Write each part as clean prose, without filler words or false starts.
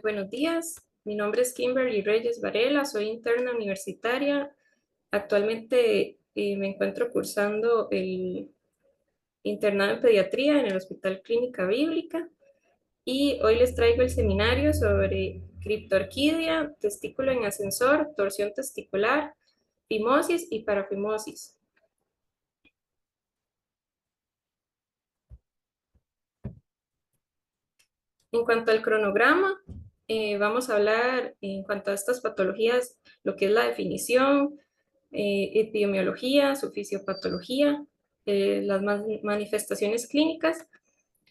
Buenos días, mi nombre es Kimberly Reyes Varela, soy interna universitaria. Actualmente me encuentro cursando el internado en pediatría en el Hospital Clínica Bíblica y hoy les traigo el seminario sobre criptorquidia, testículo en ascensor, torsión testicular, fimosis y parafimosis. En cuanto al cronograma, vamos a hablar en cuanto a estas patologías, lo que es la definición, epidemiología, su fisiopatología, las manifestaciones clínicas,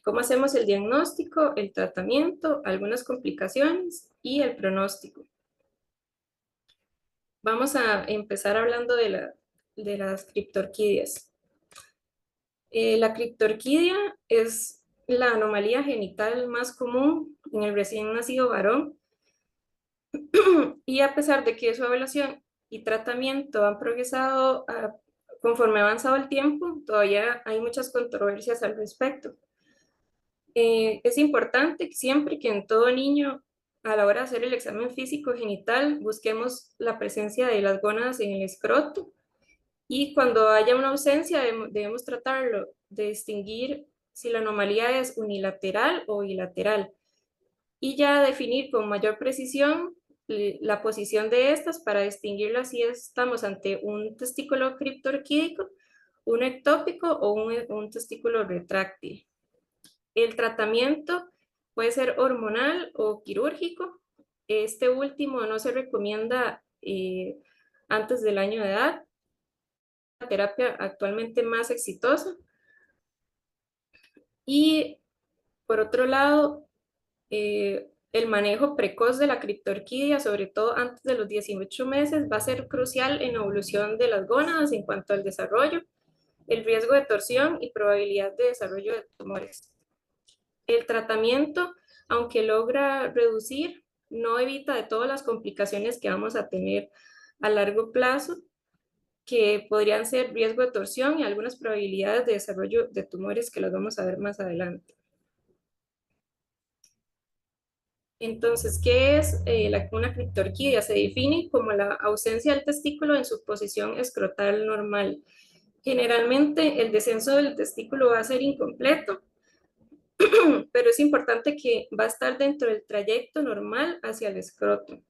cómo hacemos el diagnóstico, el tratamiento, algunas complicaciones y el pronóstico. Vamos a empezar hablando de las criptorquidias. La criptorquidia es la anomalía genital más común en el recién nacido varón y a pesar de que su evaluación y tratamiento han progresado conforme ha avanzado el tiempo, todavía hay muchas controversias al respecto. Es importante que siempre que en todo niño, a la hora de hacer el examen físico genital, busquemos la presencia de las gónadas en el escroto y cuando haya una ausencia debemos tratarlo de distinguir si la anomalía es unilateral o bilateral y ya definir con mayor precisión la posición de estas para distinguirla si estamos ante un testículo criptorquídico, un ectópico o un testículo retráctil. El tratamiento puede ser hormonal o quirúrgico. Este último no se recomienda antes del año de edad. La terapia actualmente más exitosa. Y por otro lado, el manejo precoz de la criptorquidia, sobre todo antes de los 18 meses, va a ser crucial en la evolución de las gónadas en cuanto al desarrollo, el riesgo de torsión y probabilidad de desarrollo de tumores. El tratamiento, aunque logra reducir, no evita de todas las complicaciones que vamos a tener a largo plazo, que podrían ser riesgo de torsión y algunas probabilidades de desarrollo de tumores que los vamos a ver más adelante. Entonces, ¿qué es una criptorquidia? Se define como la ausencia del testículo en su posición escrotal normal. Generalmente el descenso del testículo va a ser incompleto, pero es importante que va a estar dentro del trayecto normal hacia el escroto.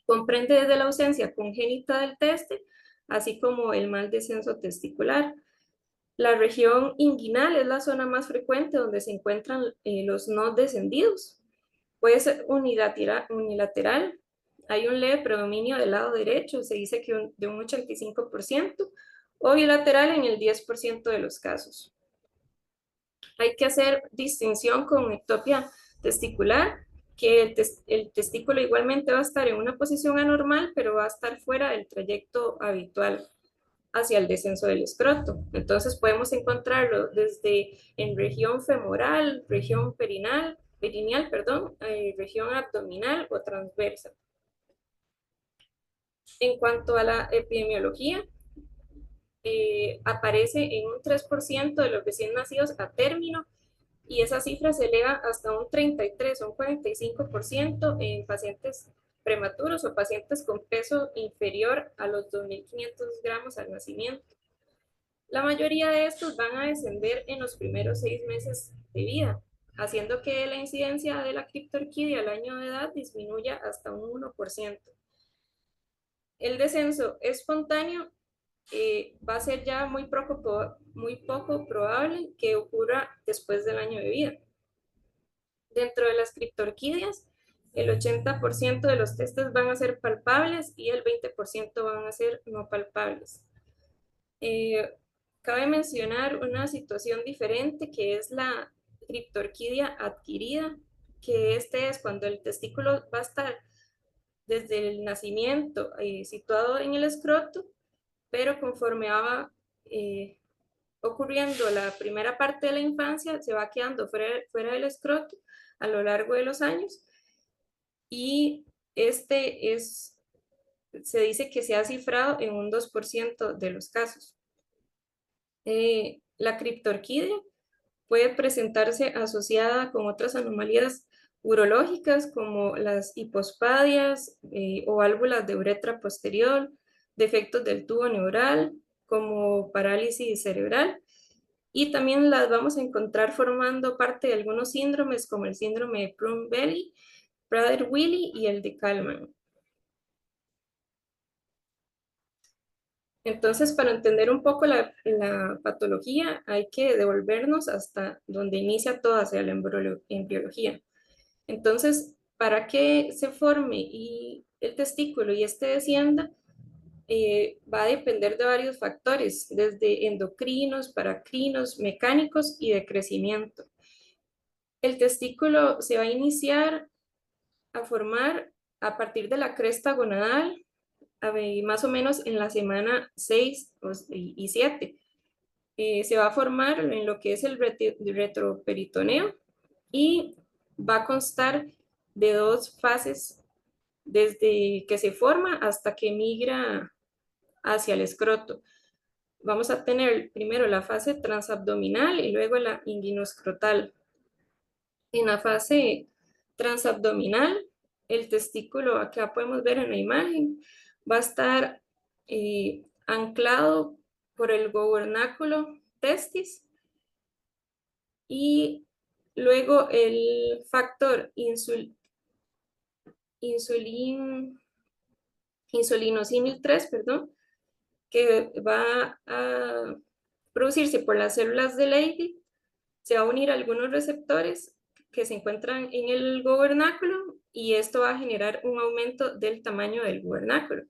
Comprende desde la ausencia congénita del teste, así como el mal descenso testicular. La región inguinal es la zona más frecuente donde se encuentran los no descendidos. Puede ser unilateral. Hay un leve predominio del lado derecho, se dice que de un 85%, o bilateral en el 10% de los casos. Hay que hacer distinción con ectopia testicular, que el testículo igualmente va a estar en una posición anormal, pero va a estar fuera del trayecto habitual hacia el descenso del escroto. Entonces podemos encontrarlo desde en región femoral, región perineal, región abdominal o transversa. En cuanto a la epidemiología, aparece en un 3% de los recién nacidos a término y esa cifra se eleva hasta un 33 o un 45% en pacientes prematuros o pacientes con peso inferior a los 2.500 gramos al nacimiento. La mayoría de estos van a descender en los primeros 6 meses de vida, haciendo que la incidencia de la criptorquidia al año de edad disminuya hasta un 1%. El descenso espontáneo va a ser ya muy poco probable que ocurra después del año de vida. Dentro de las criptorquidias, el 80% de los testes van a ser palpables y el 20% van a ser no palpables. Cabe mencionar una situación diferente que es la criptorquidia adquirida, que este es cuando el testículo va a estar desde el nacimiento situado en el escroto, pero conforme va ocurriendo la primera parte de la infancia, se va quedando fuera del escroto a lo largo de los años y se dice que se ha cifrado en un 2% de los casos. La criptorquidia puede presentarse asociada con otras anomalías urológicas como las hipospadias o válvulas de uretra posterior, defectos del tubo neural como parálisis cerebral, y también las vamos a encontrar formando parte de algunos síndromes como el síndrome de Prader-Willi, Prader-Willi y el de Kalman. Entonces, para entender un poco la patología, hay que devolvernos hasta donde inicia toda, hacia la embriología. Entonces, para que se forme el testículo y este descienda, va a depender de varios factores, desde endocrinos, paracrinos, mecánicos y de crecimiento. El testículo se va a iniciar a formar a partir de la cresta gonadal, más o menos en la semana 6 y 7. Se va a formar en lo que es el retroperitoneo y va a constar de dos fases, desde que se forma hasta que migra hacia el escroto. Vamos a tener primero la fase transabdominal y luego la inguinoscrotal. En la fase transabdominal, el testículo, acá podemos ver en la imagen, va a estar anclado por el gobernáculo testis, y luego el factor insulinosímil 3, perdón, que va a producirse por las células de Leydig, se va a unir a algunos receptores que se encuentran en el gobernáculo, y esto va a generar un aumento del tamaño del gobernáculo.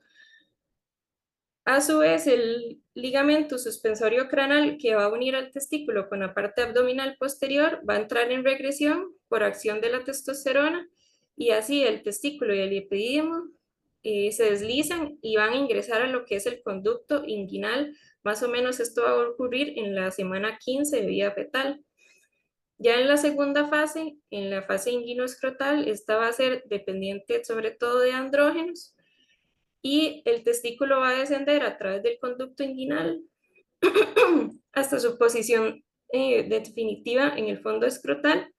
A su vez, el ligamento suspensorio craneal que va a unir al testículo con la parte abdominal posterior va a entrar en regresión por acción de la testosterona, y así el testículo y el epidídimo se deslizan y van a ingresar a lo que es el conducto inguinal. Más o menos esto va a ocurrir en la semana 15 de vida fetal. Ya en la segunda fase, en la fase inguinoescrotal, esta va a ser dependiente sobre todo de andrógenos, y el testículo va a descender a través del conducto inguinal hasta su posición definitiva en el fondo escrotal,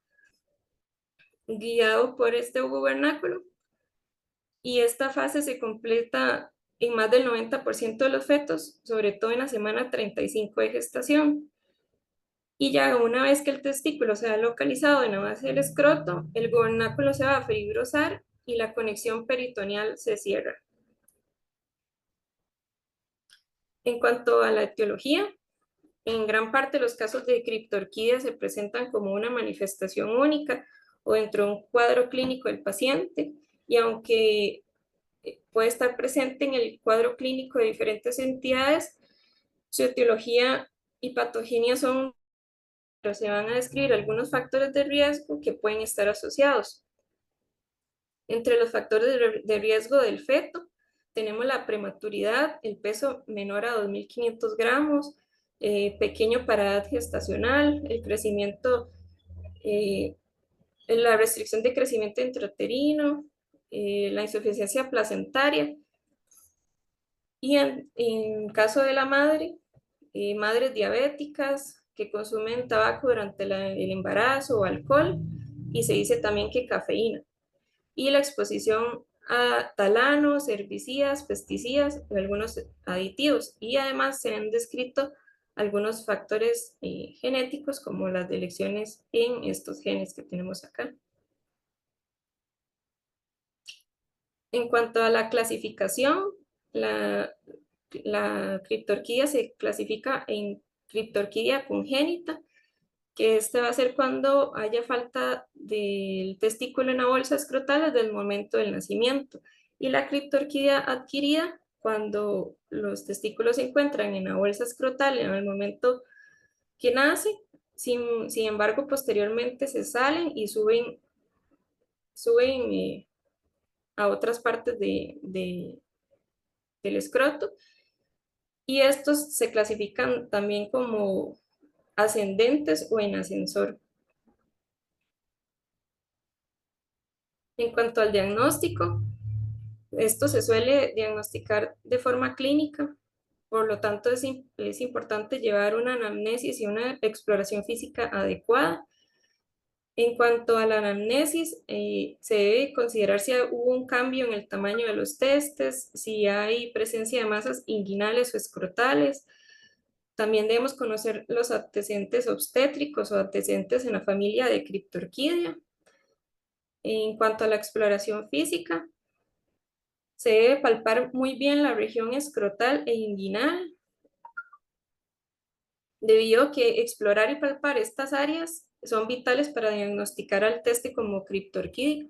guiado por este gubernáculo, y esta fase se completa en más del 90% de los fetos, sobre todo en la semana 35 de gestación. Y ya una vez que el testículo se ha localizado en la base del escroto, el gubernáculo se va a fibrosar y la conexión peritoneal se cierra. En cuanto a la etiología, en gran parte los casos de criptorquidia se presentan como una manifestación única o dentro de un cuadro clínico del paciente, y aunque puede estar presente en el cuadro clínico de diferentes entidades, su etiología y patogenia son, pero se van a describir algunos factores de riesgo que pueden estar asociados. Entre los factores de riesgo del feto, tenemos la prematuridad, el peso menor a 2.500 gramos, pequeño para edad gestacional, el crecimiento, la restricción de crecimiento intrauterino, la insuficiencia placentaria, y en caso de la madre, madres diabéticas que consumen tabaco durante el embarazo o alcohol, y se dice también que cafeína, y la exposición a talanos, herbicidas, pesticidas y algunos aditivos. Y además se han descrito algunos factores genéticos como las delecciones en estos genes que tenemos acá. En cuanto a la clasificación, la, la criptorquidia se clasifica en criptorquidia congénita, que este va a ser cuando haya falta del testículo en la bolsa escrotal desde el momento del nacimiento, y la criptorquidia adquirida cuando los testículos se encuentran en la bolsa escrotal en el momento que nace. Sin embargo, posteriormente se salen y suben a otras partes del escroto, y estos se clasifican también como ascendentes o en ascensor. En cuanto al diagnóstico, esto se suele diagnosticar de forma clínica, por lo tanto es importante llevar una anamnesis y una exploración física adecuada. En cuanto a la anamnesis, se debe considerar si hubo un cambio en el tamaño de los testes, si hay presencia de masas inguinales o escrotales. También debemos conocer los antecedentes obstétricos o antecedentes en la familia de Cryptorchidea. En cuanto a la exploración física, se debe palpar muy bien la región escrotal e inguinal, debido a que explorar y palpar estas áreas son vitales para diagnosticar al teste como criptorquídeo.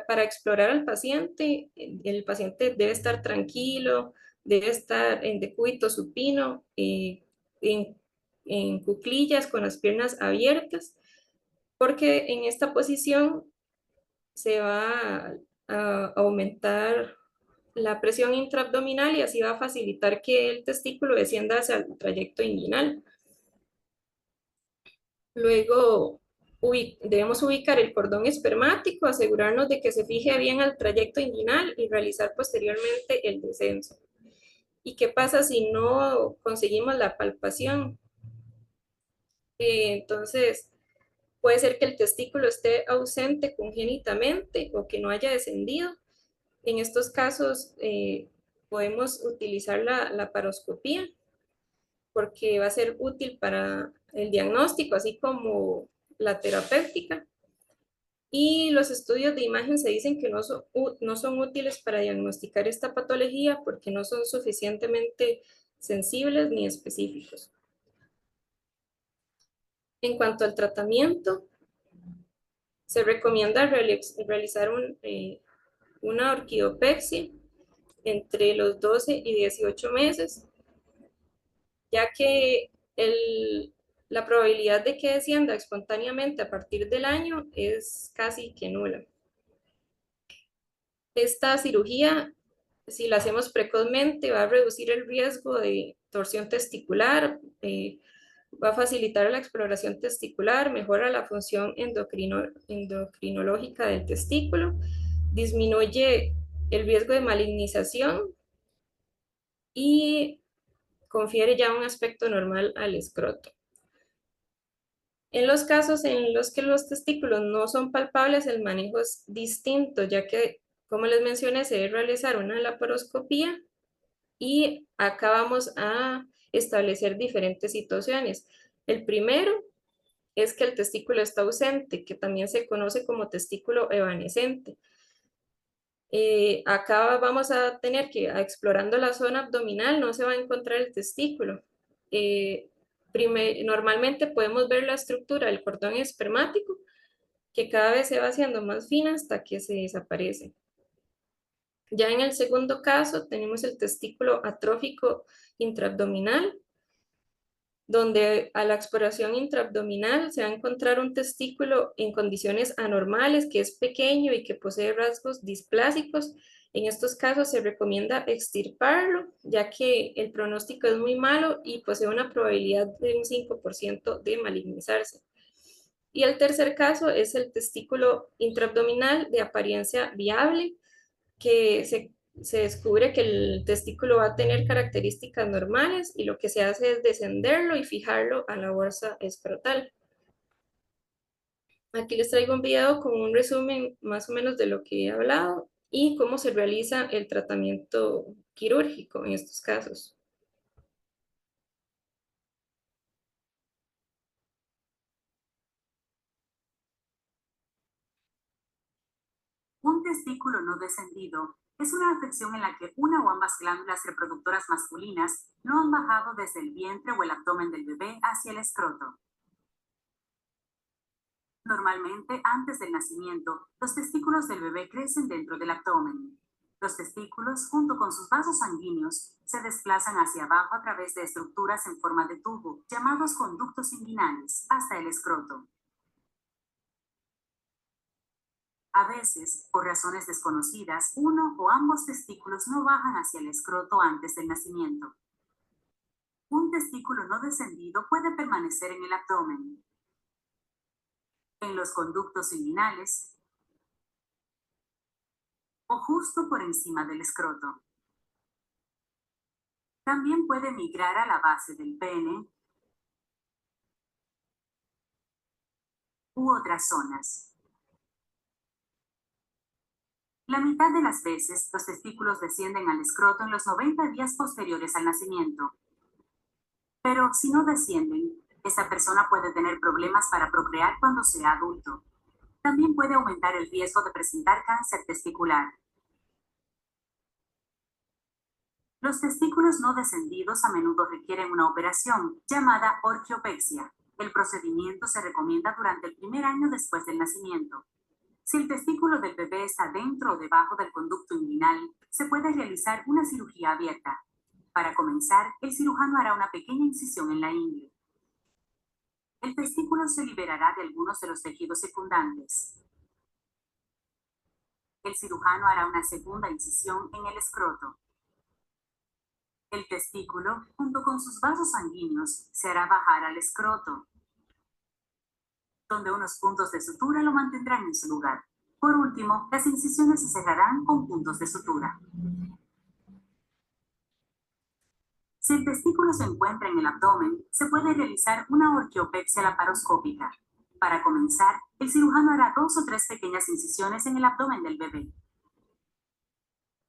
Para explorar al paciente, el paciente debe estar tranquilo, debe estar en decúbito supino, en, en cuclillas con las piernas abiertas, porque en esta posición se va a aumentar la presión intraabdominal y así va a facilitar que el testículo descienda hacia el trayecto inguinal. Luego debemos ubicar el cordón espermático, asegurarnos de que se fije bien al trayecto inguinal y realizar posteriormente el descenso. ¿Y qué pasa si no conseguimos la palpación? Entonces, puede ser que el testículo esté ausente congénitamente o que no haya descendido. En estos casos, podemos utilizar la laparoscopía porque va a ser útil para el diagnóstico, así como la terapéutica. Y los estudios de imagen se dicen que no son útiles para diagnosticar esta patología porque no son suficientemente sensibles ni específicos. En cuanto al tratamiento, se recomienda realizar una orquidopexia entre los 12 y 18 meses, ya que la probabilidad de que descienda espontáneamente a partir del año es casi que nula. Esta cirugía, si la hacemos precozmente, va a reducir el riesgo de torsión testicular, va a facilitar la exploración testicular, mejora la función endocrinológica del testículo, disminuye el riesgo de malignización y confiere ya un aspecto normal al escroto. En los casos en los que los testículos no son palpables, el manejo es distinto, ya que, como les mencioné, se debe realizar una laparoscopía y acá vamos a establecer diferentes situaciones. El primero es que el testículo está ausente, que también se conoce como testículo evanescente. Acá vamos a tener que, explorando la zona abdominal, no se va a encontrar el testículo. Eh, Normalmente podemos ver la estructura del cordón espermático, que cada vez se va haciendo más fina hasta que se desaparece. Ya en el segundo caso tenemos el testículo atrófico intraabdominal, donde a la exploración intraabdominal se va a encontrar un testículo en condiciones anormales, que es pequeño y que posee rasgos displásicos. En estos casos se recomienda extirparlo, ya que el pronóstico es muy malo y posee una probabilidad de un 5% de malignizarse. Y el tercer caso es el testículo intraabdominal de apariencia viable, que se descubre que el testículo va a tener características normales y lo que se hace es descenderlo y fijarlo a la bolsa escrotal. Aquí les traigo un video con un resumen más o menos de lo que he hablado y cómo se realiza el tratamiento quirúrgico en estos casos. Un testículo no descendido es una afección en la que una o ambas glándulas reproductoras masculinas no han bajado desde el vientre o el abdomen del bebé hacia el escroto. Normalmente, antes del nacimiento, los testículos del bebé crecen dentro del abdomen. Los testículos, junto con sus vasos sanguíneos, se desplazan hacia abajo a través de estructuras en forma de tubo, llamados conductos inguinales, hasta el escroto. A veces, por razones desconocidas, uno o ambos testículos no bajan hacia el escroto antes del nacimiento. Un testículo no descendido puede permanecer en el abdomen, en los conductos inguinales o justo por encima del escroto. También puede migrar a la base del pene u otras zonas. La mitad de las veces, los testículos descienden al escroto en los 90 días posteriores al nacimiento. Pero si no descienden, esa persona puede tener problemas para procrear cuando sea adulto. También puede aumentar el riesgo de presentar cáncer testicular. Los testículos no descendidos a menudo requieren una operación llamada orquiopexia. El procedimiento se recomienda durante el primer año después del nacimiento. Si el testículo del bebé está dentro o debajo del conducto inguinal, se puede realizar una cirugía abierta. Para comenzar, el cirujano hará una pequeña incisión en la ingle. El testículo se liberará de algunos de los tejidos circundantes. El cirujano hará una segunda incisión en el escroto. El testículo, junto con sus vasos sanguíneos, se hará bajar al escroto, donde unos puntos de sutura lo mantendrán en su lugar. Por último, las incisiones se cerrarán con puntos de sutura. Si el testículo se encuentra en el abdomen, se puede realizar una orquiopexia laparoscópica. Para comenzar, el cirujano hará 2 o 3 pequeñas incisiones en el abdomen del bebé.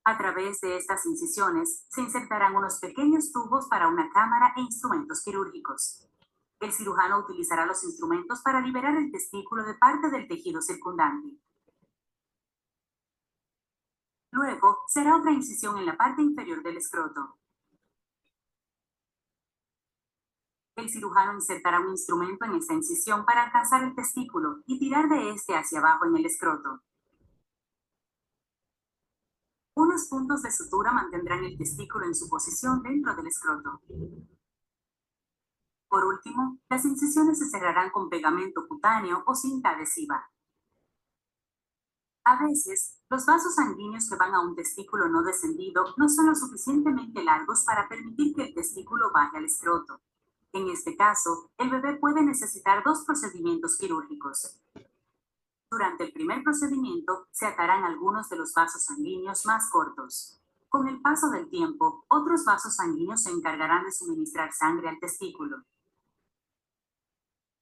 A través de estas incisiones se insertarán unos pequeños tubos para una cámara e instrumentos quirúrgicos. El cirujano utilizará los instrumentos para liberar el testículo de parte del tejido circundante. Luego, se hará otra incisión en la parte inferior del escroto. El cirujano insertará un instrumento en esta incisión para alcanzar el testículo y tirar de este hacia abajo en el escroto. Unos puntos de sutura mantendrán el testículo en su posición dentro del escroto. Por último, las incisiones se cerrarán con pegamento cutáneo o cinta adhesiva. A veces, los vasos sanguíneos que van a un testículo no descendido no son lo suficientemente largos para permitir que el testículo baje al escroto. En este caso, el bebé puede necesitar 2 procedimientos quirúrgicos. Durante el primer procedimiento, se atarán algunos de los vasos sanguíneos más cortos. Con el paso del tiempo, otros vasos sanguíneos se encargarán de suministrar sangre al testículo.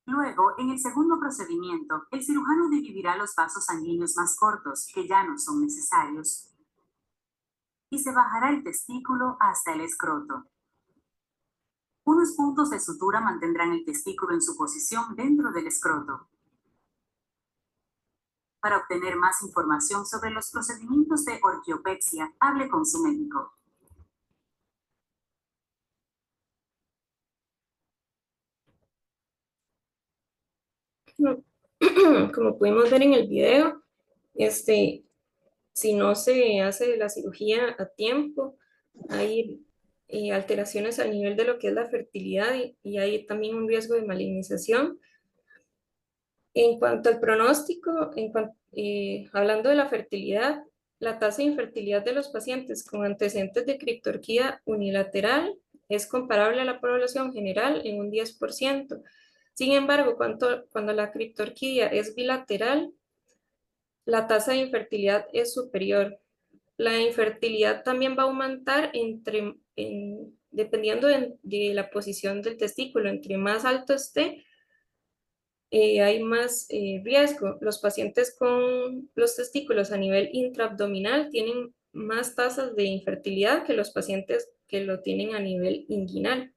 Luego, en el segundo procedimiento, el cirujano dividirá los vasos sanguíneos más cortos, que ya no son necesarios, y se bajará el testículo hasta el escroto. Unos puntos de sutura mantendrán el testículo en su posición dentro del escroto. Para obtener más información sobre los procedimientos de orquiopexia, hable con su médico. Como pudimos ver en el video, si no se hace la cirugía a tiempo, hay alteraciones a nivel de lo que es la fertilidad y hay también un riesgo de malignización. En cuanto al pronóstico, hablando de la fertilidad, la tasa de infertilidad de los pacientes con antecedentes de criptorquía unilateral es comparable a la población general en un 10%. Sin embargo, cuando la criptorquidia es bilateral, la tasa de infertilidad es superior. La infertilidad también va a aumentar dependiendo de la posición del testículo. Entre más alto esté, hay más riesgo. Los pacientes con los testículos a nivel intraabdominal tienen más tasas de infertilidad que los pacientes que lo tienen a nivel inguinal.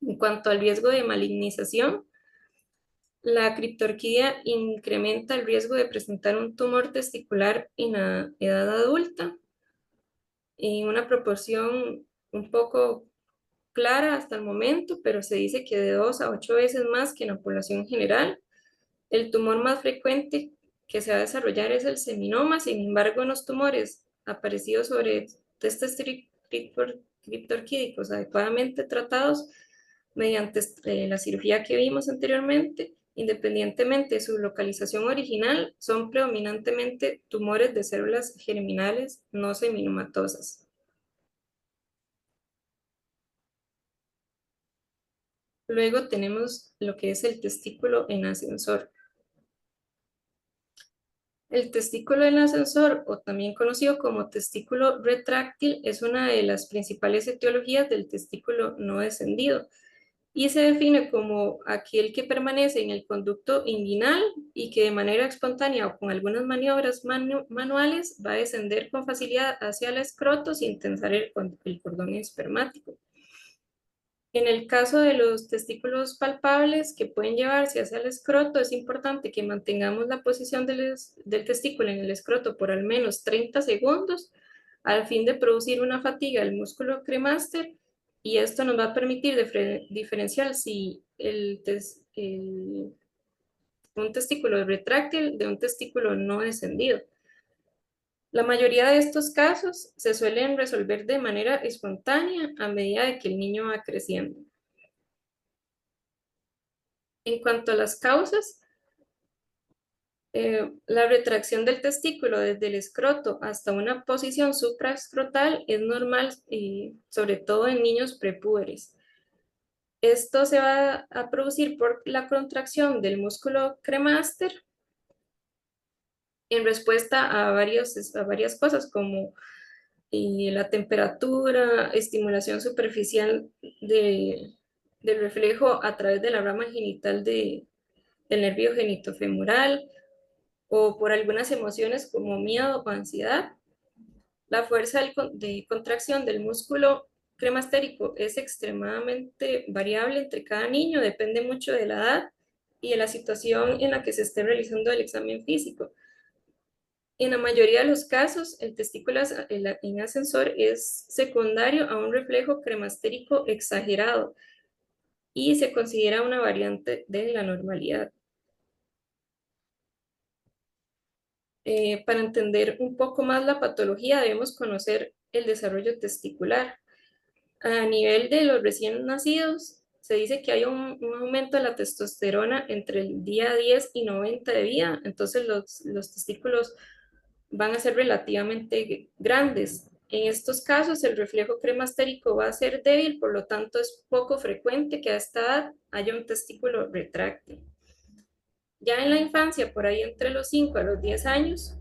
En cuanto al riesgo de malignización, la criptorquidia incrementa el riesgo de presentar un tumor testicular en la edad adulta en una proporción un poco clara hasta el momento, pero se dice que de 2 a 8 veces más que en la población general. El tumor más frecuente que se va a desarrollar es el seminoma. Sin embargo, en los tumores aparecidos sobre testes criptorquídicos adecuadamente tratados mediante la cirugía que vimos anteriormente, independientemente de su localización original, son predominantemente tumores de células germinales no seminomatosas. Luego tenemos lo que es el testículo en ascensor. El testículo en ascensor, o también conocido como testículo retráctil, es una de las principales etiologías del testículo no descendido. y se define como aquel que permanece en el conducto inguinal y que de manera espontánea o con algunas maniobras manuales va a descender con facilidad hacia el escroto sin tensar el cordón espermático. En el caso de los testículos palpables que pueden llevarse hacia el escroto, es importante que mantengamos la posición del testículo en el escroto por al menos 30 segundos al fin de producir una fatiga del músculo cremaster, y esto nos va a permitir diferenciar si un testículo retráctil de un testículo no descendido. La mayoría de estos casos se suelen resolver de manera espontánea a medida de que el niño va creciendo. En cuanto a las causas, la retracción del testículo desde el escroto hasta una posición supraescrotal es normal, sobre todo en niños prepúberes. Esto se va a producir por la contracción del músculo cremaster en respuesta a varias cosas como la temperatura, estimulación superficial del reflejo a través de la rama genital del nervio genitofemoral, o por algunas emociones como miedo o ansiedad. La fuerza de contracción del músculo cremastérico es extremadamente variable entre cada niño, depende mucho de la edad y de la situación en la que se esté realizando el examen físico. En la mayoría de los casos, el testículo en ascensor es secundario a un reflejo cremastérico exagerado y se considera una variante de la normalidad. Para entender un poco más la patología, debemos conocer el desarrollo testicular. A nivel de los recién nacidos, se dice que hay un aumento de la testosterona entre el día 10 y 90 de vida, entonces los testículos van a ser relativamente grandes. En estos casos, el reflejo cremastérico va a ser débil, por lo tanto es poco frecuente que a esta edad haya un testículo retráctil. Ya en la infancia, por ahí entre los 5 a los 10 años,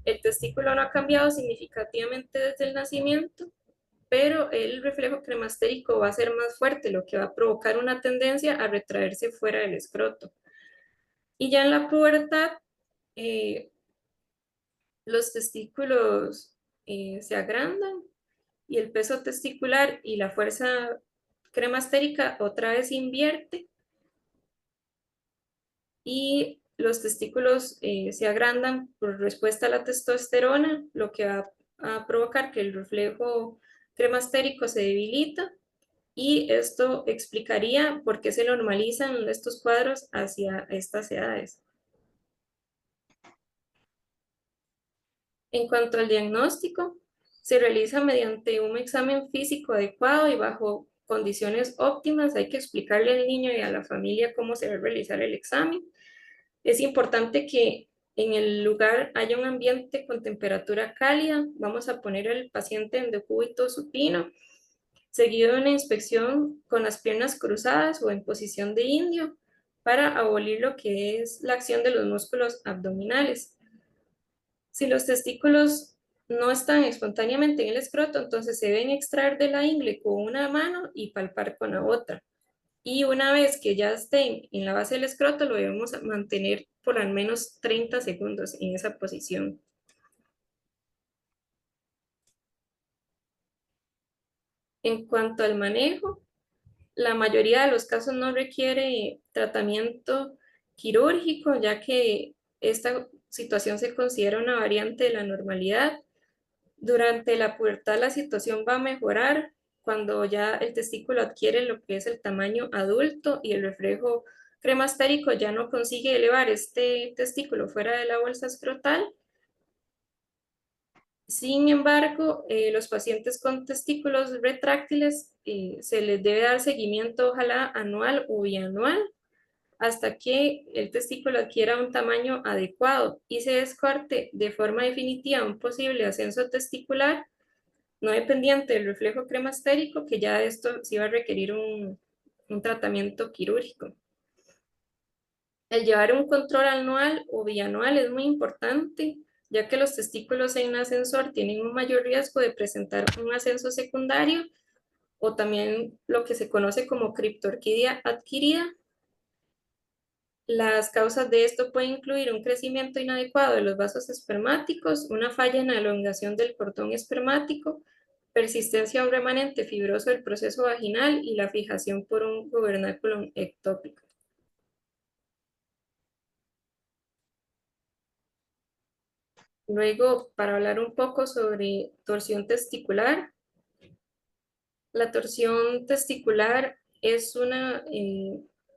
el testículo no ha cambiado significativamente desde el nacimiento, pero el reflejo cremastérico va a ser más fuerte, lo que va a provocar una tendencia a retraerse fuera del escroto. Y ya en la pubertad, eh, los testículos se agrandan y el peso testicular y la fuerza cremastérica otra vez invierte y los testículos se agrandan por respuesta a la testosterona, lo que va a provocar que el reflejo cremastérico se debilita, y esto explicaría por qué se normalizan estos cuadros hacia estas edades. En cuanto al diagnóstico, se realiza mediante un examen físico adecuado y bajo condiciones óptimas. Hay que explicarle al niño y a la familia cómo se va a realizar el examen. Es importante que en el lugar haya un ambiente con temperatura cálida. Vamos a poner al paciente en decúbito supino, seguido de una inspección con las piernas cruzadas o en posición de indio para abolir lo que es la acción de los músculos abdominales. Si los testículos no están espontáneamente en el escroto, entonces se deben extraer de la ingle con una mano y palpar con la otra. Y una vez que ya estén en la base del escroto, lo debemos mantener por al menos 30 segundos en esa posición. En cuanto al manejo, la mayoría de los casos no requiere tratamiento quirúrgico, ya que esta situación se considera una variante de la normalidad. Durante la pubertad la situación va a mejorar cuando ya el testículo adquiere lo que es el tamaño adulto y el reflejo cremastérico ya no consigue elevar este testículo fuera de la bolsa escrotal. Sin embargo, los pacientes con testículos retráctiles se les debe dar seguimiento, ojalá anual o bianual, hasta que el testículo adquiera un tamaño adecuado y se descarte de forma definitiva un posible ascenso testicular no dependiente del reflejo cremastérico, que ya esto sí va a requerir un tratamiento quirúrgico. El llevar un control anual o bianual es muy importante, ya que los testículos en ascensor tienen un mayor riesgo de presentar un ascenso secundario o también lo que se conoce como criptorquidia adquirida. Las causas de esto pueden incluir un crecimiento inadecuado de los vasos espermáticos, una falla en la elongación del cordón espermático, persistencia de un remanente fibroso del proceso vaginal y la fijación por un gobernáculo ectópico. Luego, para hablar un poco sobre torsión testicular, la torsión testicular es una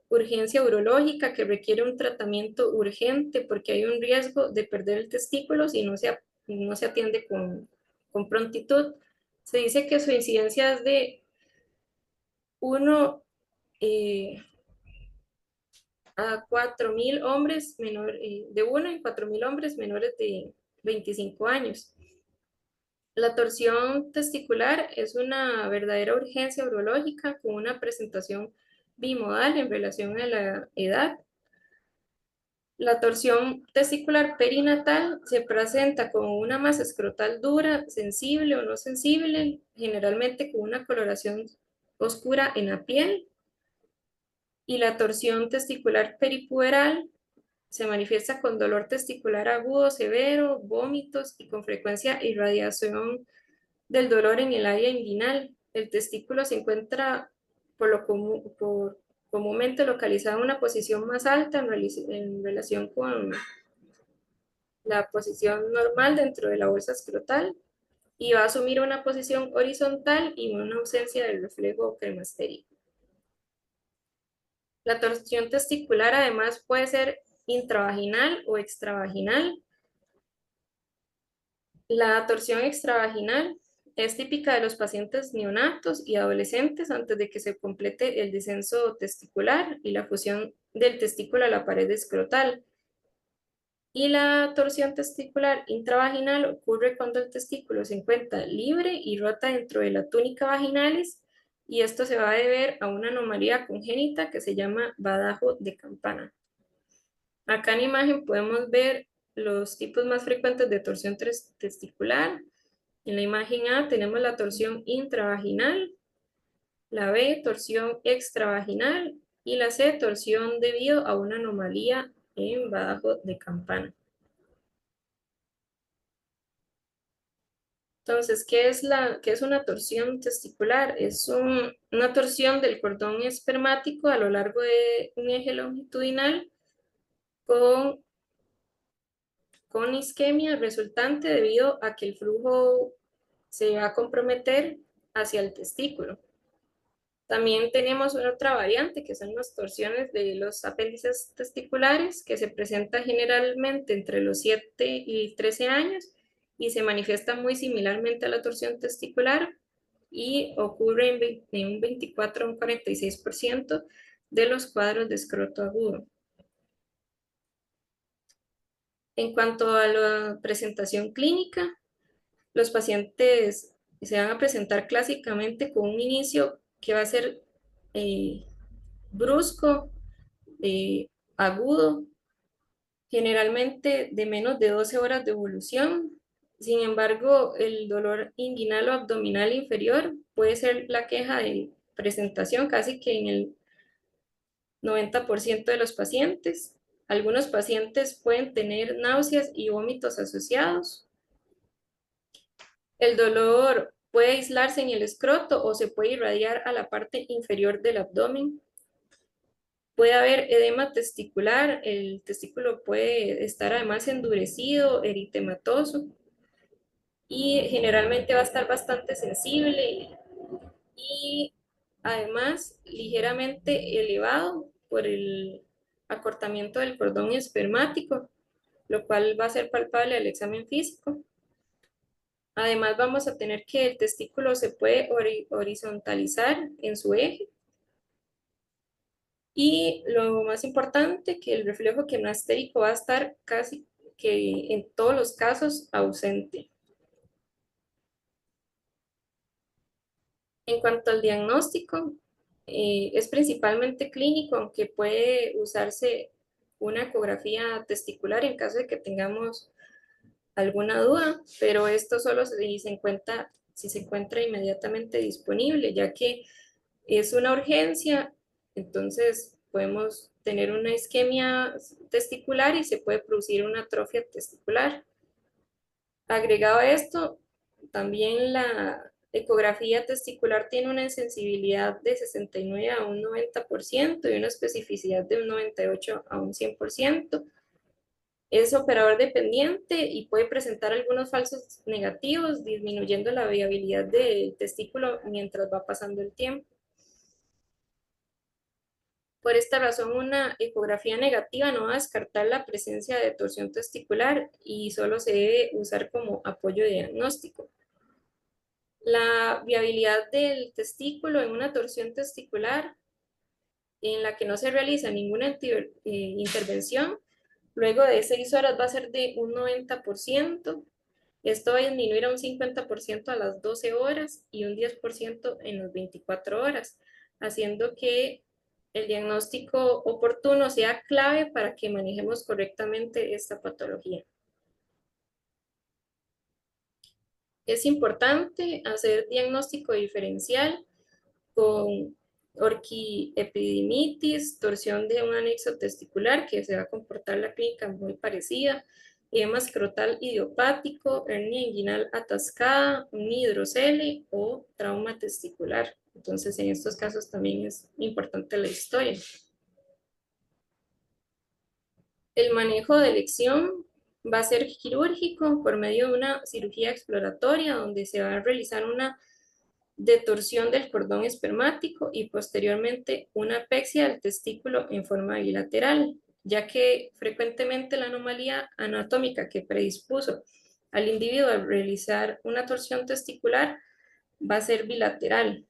urgencia urológica que requiere un tratamiento urgente porque hay un riesgo de perder el testículo si no se atiende con prontitud. Se dice que su incidencia es de 1 a 4.000 hombres de 1 en 4.000 hombres menores de 25 años. La torsión testicular es una verdadera urgencia urológica con una presentación bimodal en relación a la edad. La torsión testicular perinatal se presenta con una masa escrotal dura, sensible o no sensible, generalmente con una coloración oscura en la piel. Y la torsión testicular peripuberal se manifiesta con dolor testicular agudo, severo, vómitos y con frecuencia irradiación del dolor en el área inguinal. El testículo se encuentra comúnmente localizado en una posición más alta en relación con la posición normal dentro de la bolsa escrotal y va a asumir una posición horizontal y una ausencia del reflejo cremastérico. La torsión testicular además puede ser intravaginal o extravaginal. La torsión extravaginal es típica de los pacientes neonatos y adolescentes antes de que se complete el descenso testicular y la fusión del testículo a la pared escrotal. Y la torsión testicular intravaginal ocurre cuando el testículo se encuentra libre y rota dentro de la túnica vaginalis, y esto se va a deber a una anomalía congénita que se llama badajo de campana. Acá en imagen podemos ver los tipos más frecuentes de torsión testicular. En la imagen A tenemos la torsión intravaginal, la B, torsión extravaginal, y la C, torsión debido a una anomalía en badajo de campana. Entonces, qué es una torsión testicular? Es una torsión del cordón espermático a lo largo de un eje longitudinal con, con isquemia resultante debido a que el flujo se va a comprometer hacia el testículo. También tenemos otra variante que son las torsiones de los apéndices testiculares, que se presenta generalmente entre los 7 y 13 años y se manifiesta muy similarmente a la torsión testicular y ocurre en un 24 a un 46% de los cuadros de escroto agudo. En cuanto a la presentación clínica, los pacientes se van a presentar clásicamente con un inicio que va a ser eh, brusco, agudo, generalmente de menos de 12 horas de evolución. Sin embargo, el dolor inguinal o abdominal inferior puede ser la queja de presentación casi que en el 90% de los pacientes. Algunos pacientes pueden tener náuseas y vómitos asociados. El dolor puede aislarse en el escroto o se puede irradiar a la parte inferior del abdomen. Puede haber edema testicular, el testículo puede estar además endurecido, eritematoso y generalmente va a estar bastante sensible y además ligeramente elevado por el acortamiento del cordón espermático, lo cual va a ser palpable al examen físico. Además vamos a tener que el testículo se puede horizontalizar en su eje. Y lo más importante, que el reflejo quimastérico va a estar casi que en todos los casos ausente. En cuanto al diagnóstico, es principalmente clínico, aunque puede usarse una ecografía testicular en caso de que tengamos alguna duda, pero esto solo si se encuentra inmediatamente disponible, ya que es una urgencia, entonces podemos tener una isquemia testicular y se puede producir una atrofia testicular. Agregado a esto, también la ecografía testicular tiene una sensibilidad de 69 a un 90% y una especificidad de un 98 a un 100%. Es operador dependiente y puede presentar algunos falsos negativos, disminuyendo la viabilidad del testículo mientras va pasando el tiempo. Por esta razón, una ecografía negativa no va a descartar la presencia de torsión testicular y solo se debe usar como apoyo diagnóstico. La viabilidad del testículo en una torsión testicular en la que no se realiza ninguna intervención, luego de 6 horas va a ser de un 90%. Esto va a disminuir a un 50% a las 12 horas y un 10% en las 24 horas, haciendo que el diagnóstico oportuno sea clave para que manejemos correctamente esta patología. Es importante hacer diagnóstico diferencial con orquiepididimitis, torsión de un anexo testicular, que se va a comportar la clínica muy parecida, edema escrotal idiopático, hernia inguinal atascada, un hidrocele o trauma testicular. Entonces, en estos casos también es importante la historia. El manejo de elección va a ser quirúrgico por medio de una cirugía exploratoria donde se va a realizar una de torsión del cordón espermático y posteriormente una apexia del testículo en forma bilateral, ya que frecuentemente la anomalía anatómica que predispuso al individuo a realizar una torsión testicular va a ser bilateral.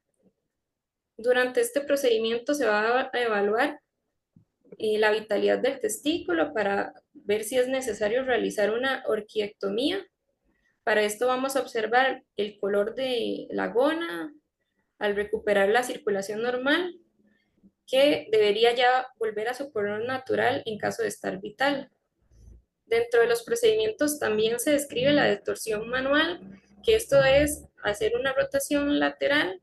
Durante este procedimiento se va a evaluar la vitalidad del testículo para ver si es necesario realizar una orquiectomía. Para esto vamos a observar el color de la gónada, al recuperar la circulación normal, que debería ya volver a su color natural en caso de estar vital. Dentro de los procedimientos también se describe la detorsión manual, que esto es hacer una rotación lateral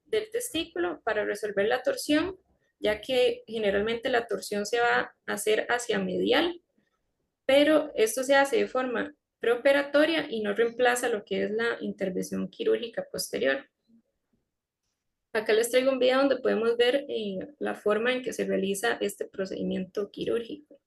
del testículo para resolver la torsión, ya que generalmente la torsión se va a hacer hacia medial, pero esto se hace de forma preoperatoria y no reemplaza lo que es la intervención quirúrgica posterior. Acá les traigo un video donde podemos ver la forma en que se realiza este procedimiento quirúrgico.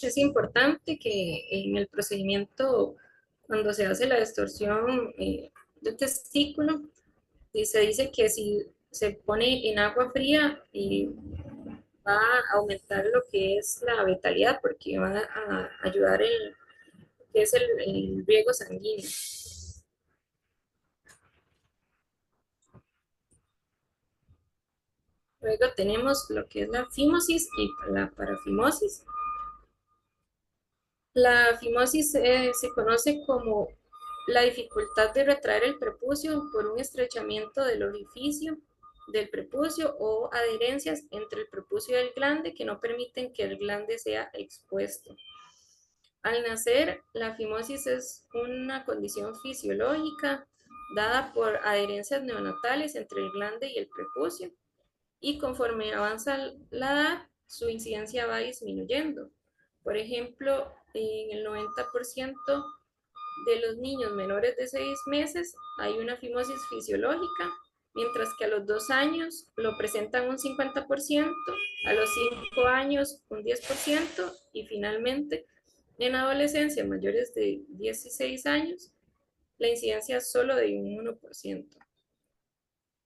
es importante que en el procedimiento, cuando se hace la distorsión del testículo, se dice que si se pone en agua fría va a aumentar lo que es la vitalidad porque va a ayudar el que es el riego sanguíneo. Luego tenemos lo que es la fimosis y la parafimosis. La fimosis se conoce como la dificultad de retraer el prepucio por un estrechamiento del orificio del prepucio o adherencias entre el prepucio y el glande que no permiten que el glande sea expuesto. Al nacer, la fimosis es una condición fisiológica dada por adherencias neonatales entre el glande y el prepucio y conforme avanza la edad, su incidencia va disminuyendo. Por ejemplo, en el 90% de los niños menores de 6 meses hay una fimosis fisiológica, mientras que a los 2 años lo presentan un 50%, a los 5 años un 10% y finalmente en adolescencia mayores de 16 años la incidencia es solo de un 1%.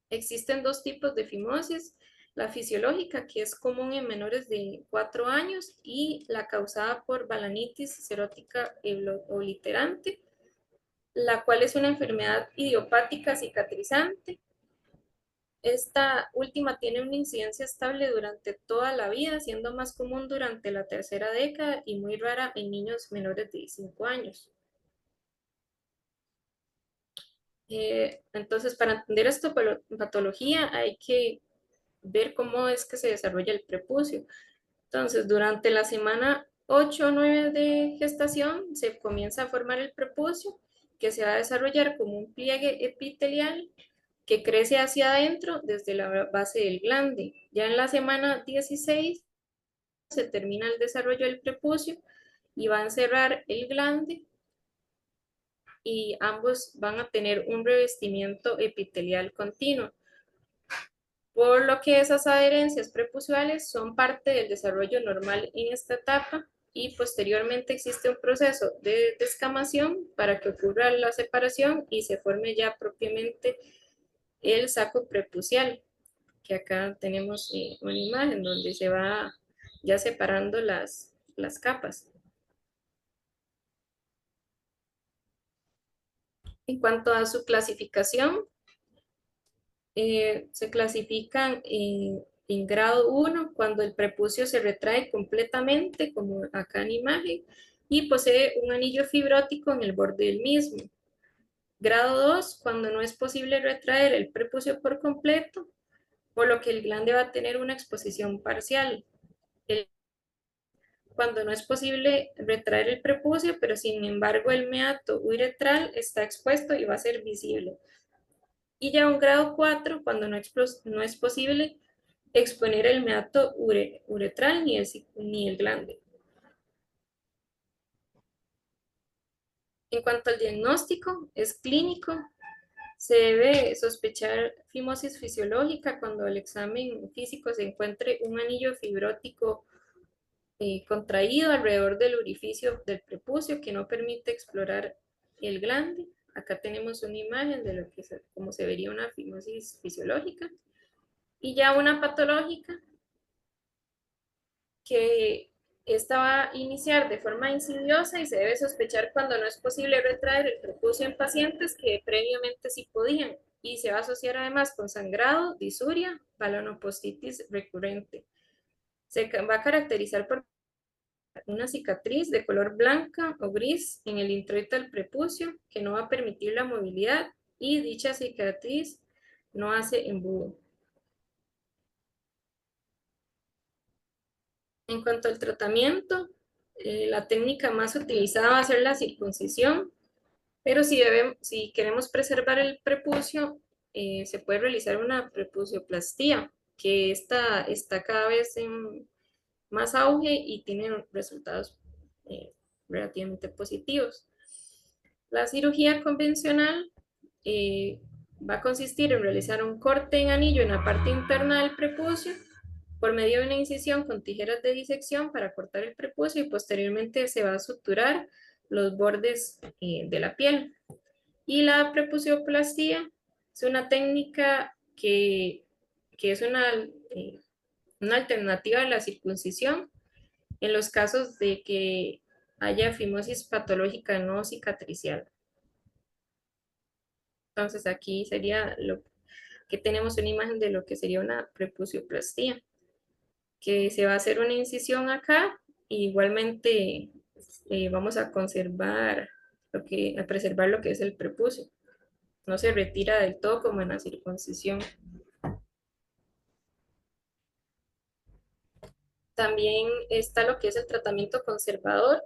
Existen dos tipos de fimosis, la fisiológica, que es común en menores de 4 años, y la causada por balanitis serótica obliterante, la cual es una enfermedad idiopática cicatrizante. Esta última tiene una incidencia estable durante toda la vida, siendo más común durante la tercera década y muy rara en niños menores de 5 años. Entonces, para entender esta patología hay que ver cómo es que se desarrolla el prepucio. Entonces, durante la semana 8 o 9 de gestación se comienza a formar el prepucio, que se va a desarrollar como un pliegue epitelial que crece hacia adentro desde la base del glande. Ya en la semana 16 se termina el desarrollo del prepucio y va a encerrar el glande y ambos van a tener un revestimiento epitelial continuo, por lo que esas adherencias prepuciales son parte del desarrollo normal en esta etapa y posteriormente existe un proceso de descamación para que ocurra la separación y se forme ya propiamente el saco prepucial, que acá tenemos una imagen donde se va ya separando las capas. En cuanto a su clasificación, se clasifican en grado 1 cuando el prepucio se retrae completamente, como acá en imagen, y posee un anillo fibrótico en el borde del mismo. Grado 2 cuando no es posible retraer el prepucio por completo, por lo que el glande va a tener una exposición parcial. Cuando no es posible retraer el prepucio, pero sin embargo el meato uretral está expuesto y va a ser visible. Y ya un grado 4 cuando no es posible exponer el meato uretral ni el glande. En cuanto al diagnóstico, es clínico. Se debe sospechar fimosis fisiológica cuando el examen físico se encuentre un anillo fibrótico contraído alrededor del orificio del prepucio que no permite explorar el glande. Acá tenemos una imagen de lo que como se vería una fimosis fisiológica. Y ya una patológica que esta va a iniciar de forma insidiosa y se debe sospechar cuando no es posible retraer el prepucio en pacientes que previamente sí podían y se va a asociar además con sangrado, disuria, balanopostitis recurrente. Se va a caracterizar por una cicatriz de color blanca o gris en el introito del prepucio que no va a permitir la movilidad y dicha cicatriz no hace embudo. En cuanto al tratamiento, la técnica más utilizada va a ser la circuncisión, pero si queremos preservar el prepucio, se puede realizar una prepucioplastía, que está cada vez en más auge y tiene resultados eh, relativamente positivos. La cirugía convencional va a consistir en realizar un corte en anillo en la parte interna del prepucio por medio de una incisión con tijeras de disección para cortar el prepucio y posteriormente se va a suturar los bordes de la piel. Y la prepucioplastía es una técnica que es una alternativa a la circuncisión en los casos de que haya fimosis patológica no cicatricial. Entonces aquí sería lo que tenemos una imagen de lo que sería una prepucioplastía, que se va a hacer una incisión acá, y igualmente vamos a conservar a preservar lo que es el prepucio. No se retira del todo como en la circuncisión. También está lo que es el tratamiento conservador.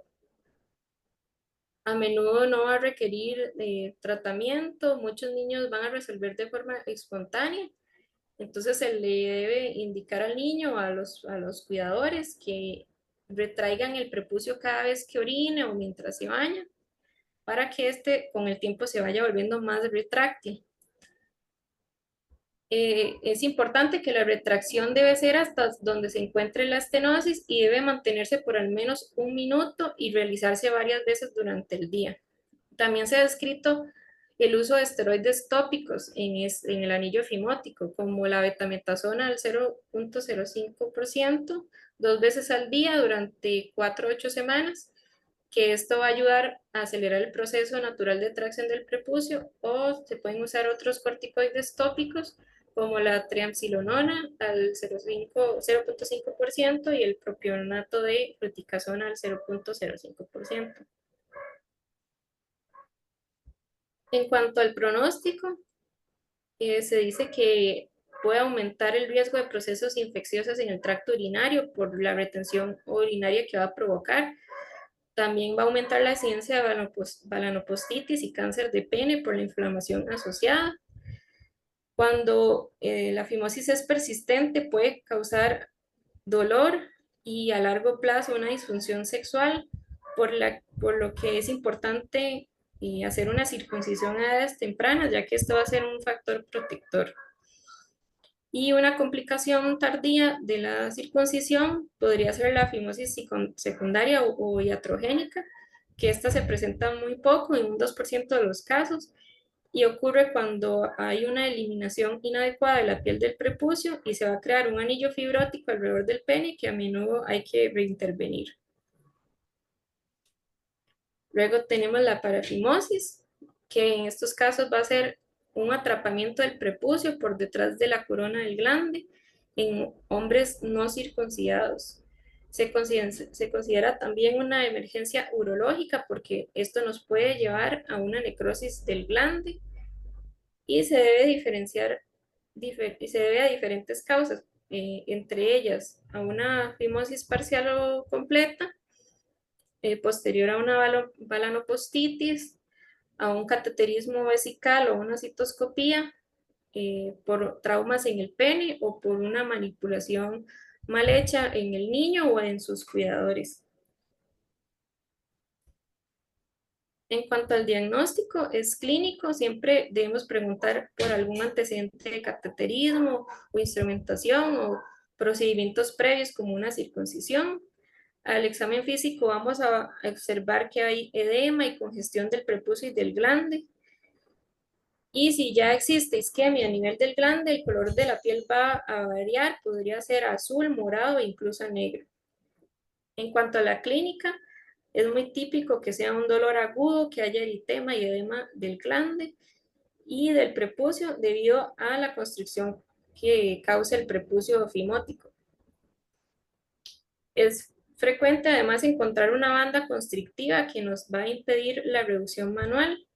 A menudo no va a requerir tratamiento, muchos niños van a resolver de forma espontánea, entonces se le debe indicar al niño o a los cuidadores que retraigan el prepucio cada vez que orine o mientras se baña, para que este con el tiempo se vaya volviendo más retráctil. Es importante que la retracción debe ser hasta donde se encuentre la estenosis y debe mantenerse por al menos 1 minuto y realizarse varias veces durante el día. También se ha descrito el uso de esteroides tópicos en el anillo fimótico, como la betametasona al 0,05%, 2 veces al día durante 4 a 8 semanas, que esto va a ayudar a acelerar el proceso natural de tracción del prepucio, o se pueden usar otros corticoides tópicos como la triamcinolona al 0,5% y el propionato de fluticasona al 0,05%. En cuanto al pronóstico, se dice que puede aumentar el riesgo de procesos infecciosos en el tracto urinario por la retención urinaria que va a provocar. También va a aumentar la incidencia de balanopostitis y cáncer de pene por la inflamación asociada. Cuando la fimosis es persistente, puede causar dolor y a largo plazo una disfunción sexual, por lo que es importante hacer una circuncisión a edades tempranas, ya que esto va a ser un factor protector. Y una complicación tardía de la circuncisión podría ser la fimosis secundaria o iatrogénica, que esta se presenta muy poco, en un 2% de los casos, y ocurre cuando hay una eliminación inadecuada de la piel del prepucio y se va a crear un anillo fibrótico alrededor del pene que a menudo hay que reintervenir. Luego tenemos la parafimosis, que en estos casos va a ser un atrapamiento del prepucio por detrás de la corona del glande en hombres no circuncidados. Se considera también una emergencia urológica porque esto nos puede llevar a una necrosis del glande y se debe se debe a diferentes causas, entre ellas a una fimosis parcial o completa, posterior a una balanopostitis, a un cateterismo vesical o una citoscopía, por traumas en el pene o por una manipulación mal hecha en el niño o en sus cuidadores. En cuanto al diagnóstico, es clínico, siempre debemos preguntar por algún antecedente de cateterismo o instrumentación o procedimientos previos como una circuncisión. Al examen físico vamos a observar que hay edema y congestión del prepucio y del glande. Y si ya existe isquemia a nivel del glande, el color de la piel va a variar, podría ser azul, morado e incluso negro. En cuanto a la clínica, es muy típico que sea un dolor agudo, que haya eritema y edema del glande y del prepucio debido a la constricción que causa el prepucio fimótico. Es frecuente además encontrar una banda constrictiva que nos va a impedir la reducción manual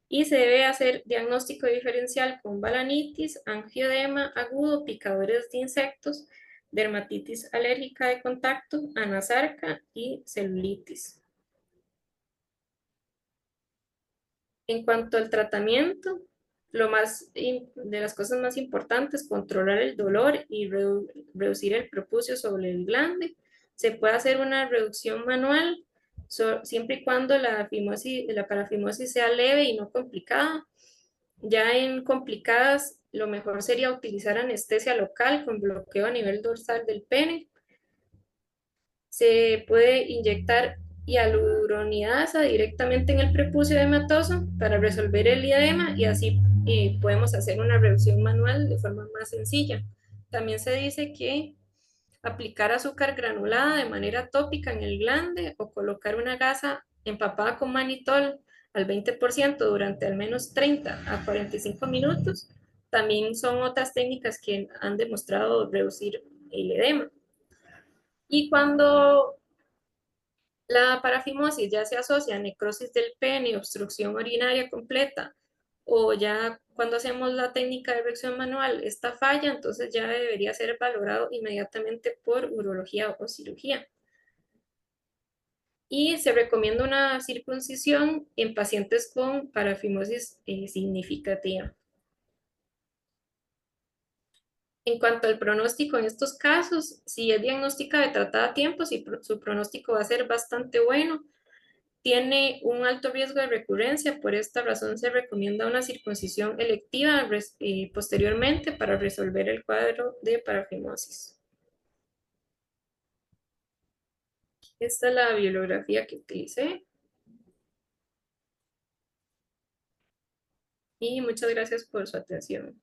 y se debe hacer diagnóstico diferencial con balanitis, angioedema agudo, picadores de insectos, dermatitis alérgica de contacto, anasarca y celulitis. En cuanto al tratamiento, de las cosas más importantes, controlar el dolor y reducir el prepucio sobre el glande. Se puede hacer una reducción manual siempre y cuando la parafimosis sea leve y no complicada. Ya en complicadas lo mejor sería utilizar anestesia local con bloqueo a nivel dorsal del pene. Se puede inyectar hialuronidasa directamente en el prepucio edematoso para resolver el edema y así podemos hacer una reducción manual de forma más sencilla. También se dice que aplicar azúcar granulada de manera tópica en el glande o colocar una gasa empapada con manitol al 20% durante al menos 30 a 45 minutos también son otras técnicas que han demostrado reducir el edema. Y cuando la parafimosis ya se asocia a necrosis del pene, obstrucción urinaria completa, o ya cuando hacemos la técnica de erección manual, esta falla, entonces ya debería ser valorado inmediatamente por urología o cirugía. Y se recomienda una circuncisión en pacientes con parafimosis significativa. En cuanto al pronóstico en estos casos, si es diagnosticada y tratada a tiempo, su pronóstico va a ser bastante bueno. Tiene un alto riesgo de recurrencia, por esta razón se recomienda una circuncisión electiva posteriormente para resolver el cuadro de parafimosis. Esta es la bibliografía que utilicé y muchas gracias por su atención.